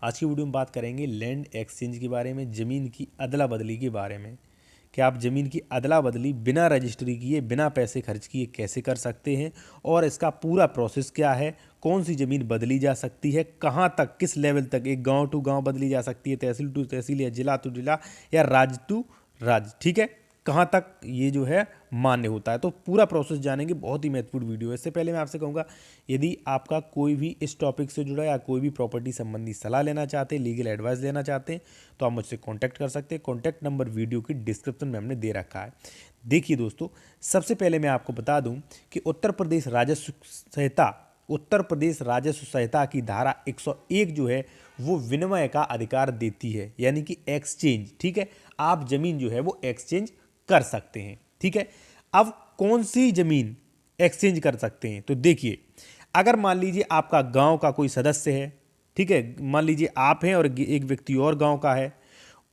आज की वीडियो में बात करेंगे लैंड एक्सचेंज के बारे में, ज़मीन की अदला बदली के बारे में कि आप ज़मीन की अदला बदली बिना रजिस्ट्री किए, बिना पैसे खर्च किए कैसे कर सकते हैं और इसका पूरा प्रोसेस क्या है, कौन सी ज़मीन बदली जा सकती है, कहाँ तक, किस लेवल तक, एक गांव टू गांव बदली जा सकती है, तहसील टू तहसील या जिला टू जिला या राज्य टू राज्य, ठीक है, कहाँ तक ये जो है मान्य होता है। तो पूरा प्रोसेस जानेंगे, बहुत ही महत्वपूर्ण वीडियो है। इससे पहले मैं आपसे कहूँगा, यदि आपका कोई भी इस टॉपिक से जुड़ा या कोई भी प्रॉपर्टी संबंधी सलाह लेना चाहते हैं, लीगल एडवाइस लेना चाहते हैं, तो आप मुझसे कॉन्टैक्ट कर सकते हैं। कॉन्टैक्ट नंबर वीडियो की डिस्क्रिप्शन में हमने दे रखा है। देखिए दोस्तों, सबसे पहले मैं आपको बता दूं कि उत्तर प्रदेश राजस्व संहिता की धारा 101 जो है वो विनिमय का अधिकार देती है, यानी कि एक्सचेंज, ठीक है। आप जमीन जो है वो एक्सचेंज कर सकते हैं, ठीक है। अब कौन सी जमीन एक्सचेंज कर सकते हैं, तो देखिए, अगर मान लीजिए आपका गांव का कोई सदस्य है, ठीक है, मान लीजिए आप हैं और एक व्यक्ति और गांव का है,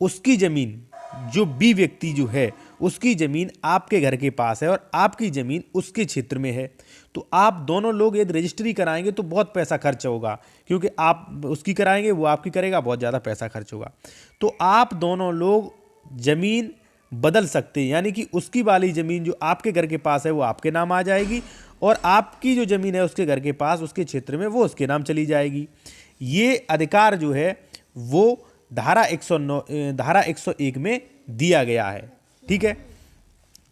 उसकी जमीन, जो बी व्यक्ति जो है उसकी जमीन आपके घर के पास है और आपकी जमीन उसके क्षेत्र में है, तो आप दोनों लोग यदि रजिस्ट्री कराएंगे तो बहुत पैसा खर्च होगा, क्योंकि आप उसकी कराएंगे, वो आपकी करेगा, बहुत ज़्यादा पैसा खर्च होगा। तो आप दोनों लोग जमीन बदल सकते हैं, यानी कि उसकी वाली ज़मीन जो आपके घर के पास है वो आपके नाम आ जाएगी और आपकी जो ज़मीन है उसके घर के पास, उसके क्षेत्र में, वो उसके नाम चली जाएगी। ये अधिकार जो है वो धारा 101 में दिया गया है, ठीक है।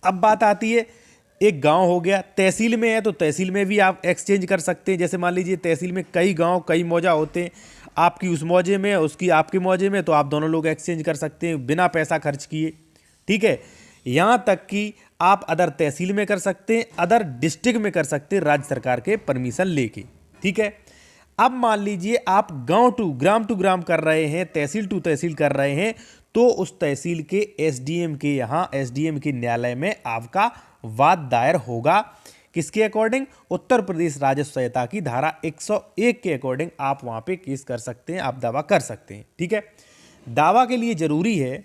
अब बात आती है, एक गांव हो गया, तहसील में है तो तहसील में भी आप एक्सचेंज कर सकते हैं। जैसे मान लीजिए तहसील में कई गांव, कई मौजा होते हैं, आपकी उस मौजे में, उसकी आपके मौजे में, तो आप दोनों लोग एक्सचेंज कर सकते हैं बिना पैसा खर्च किए, ठीक है। यहाँ तक कि आप अदर तहसील में कर सकते हैं, अदर डिस्ट्रिक्ट में कर सकते हैं, राज्य सरकार के परमिशन लेके, ठीक है। अब मान लीजिए आप ग्राम टू ग्राम कर रहे हैं, तहसील टू तहसील कर रहे हैं, तो उस तहसील के एसडीएम के यहाँ, एसडीएम के न्यायालय में आपका वाद दायर होगा। किसके अकॉर्डिंग? उत्तर प्रदेश राजस्व संहिता की धारा 101 के अकॉर्डिंग आप वहाँ पे केस कर सकते हैं, आप दावा कर सकते हैं, ठीक है। दावा के लिए जरूरी है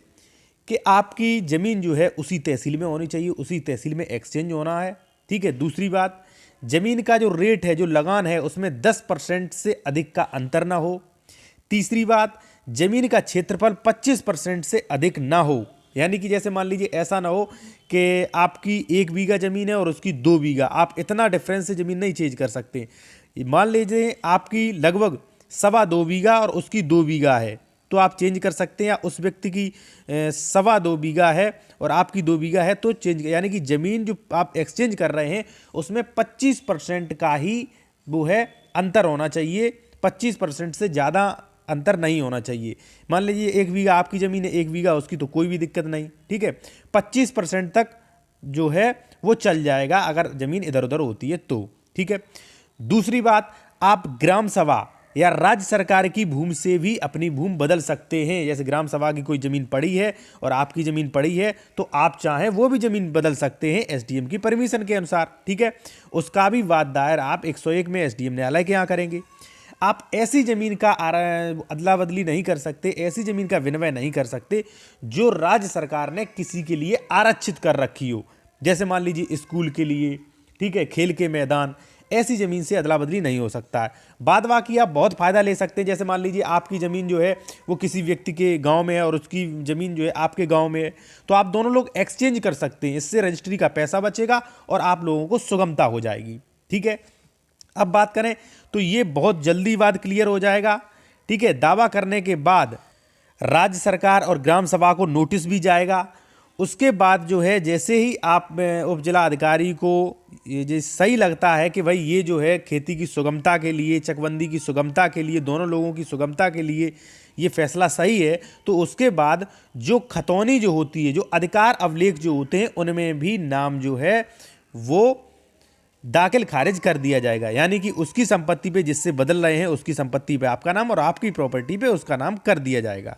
कि आपकी ज़मीन जो है उसी तहसील में होनी चाहिए, उसी तहसील में एक्सचेंज होना है, ठीक है। दूसरी बात, ज़मीन का जो रेट है, जो लगान है, उसमें 10% से अधिक का अंतर ना हो। तीसरी बात, ज़मीन का क्षेत्रफल 25% से अधिक ना हो, यानी कि जैसे मान लीजिए ऐसा ना हो कि आपकी 1 बीघा ज़मीन है और उसकी 2 बीघा, आप इतना डिफरेंस से ज़मीन नहीं चेंज कर सकते। मान लीजिए आपकी लगभग 2.25 बीघा और उसकी 2 बीघा है, तो आप चेंज कर सकते हैं, या उस व्यक्ति की 2.25 बीघा है और आपकी 2 बीघा है तो चेंज, यानी कि ज़मीन जो आप एक्सचेंज कर रहे हैं उसमें 25% का ही वो है अंतर होना चाहिए, 25% से ज़्यादा अंतर नहीं होना चाहिए। मान लीजिए 1 बीघा आपकी ज़मीन है, 1 बीघा उसकी, तो कोई भी दिक्कत नहीं, ठीक है। 25% तक जो है वो चल जाएगा अगर ज़मीन इधर उधर होती है तो, ठीक है। दूसरी बात, आप ग्राम सभा या राज्य सरकार की भूमि से भी अपनी भूमि बदल सकते हैं। जैसे ग्राम सभा की कोई ज़मीन पड़ी है और आपकी ज़मीन पड़ी है, तो आप चाहें वो भी ज़मीन बदल सकते हैं एसडीएम की परमिशन के अनुसार, ठीक है। उसका भी वाद दायर आप 101 में एसडीएम न्यायालय के यहाँ करेंगे। आप ऐसी ज़मीन का अदला बदली नहीं कर सकते, ऐसी ज़मीन का विनिमय नहीं कर सकते जो राज्य सरकार ने किसी के लिए आरक्षित कर रखी हो। जैसे मान लीजिए स्कूल के लिए, ठीक है, खेल के मैदान, ऐसी ज़मीन से अदला बदली नहीं हो सकता है। बाद बाकी आप बहुत फ़ायदा ले सकते हैं। जैसे मान लीजिए आपकी ज़मीन जो है वो किसी व्यक्ति के गांव में है और उसकी ज़मीन जो है आपके गांव में है, तो आप दोनों लोग एक्सचेंज कर सकते हैं। इससे रजिस्ट्री का पैसा बचेगा और आप लोगों को सुगमता हो जाएगी, ठीक है। अब बात करें तो ये बहुत जल्दी बात क्लियर हो जाएगा, ठीक है। दावा करने के बाद राज्य सरकार और ग्राम सभा को नोटिस भी जाएगा। उसके बाद जो है, जैसे ही आप उप जिला अधिकारी को ये सही लगता है कि भाई ये जो है खेती की सुगमता के लिए, चकबंदी की सुगमता के लिए, दोनों लोगों की सुगमता के लिए ये फैसला सही है, तो उसके बाद जो खतौनी जो होती है, जो अधिकार अवलेख जो होते हैं, उनमें भी नाम जो है वो दाखिल खारिज कर दिया जाएगा। यानी कि उसकी संपत्ति पे जिससे बदल रहे हैं उसकी संपत्ति पे आपका नाम और आपकी प्रॉपर्टी पे उसका नाम कर दिया जाएगा।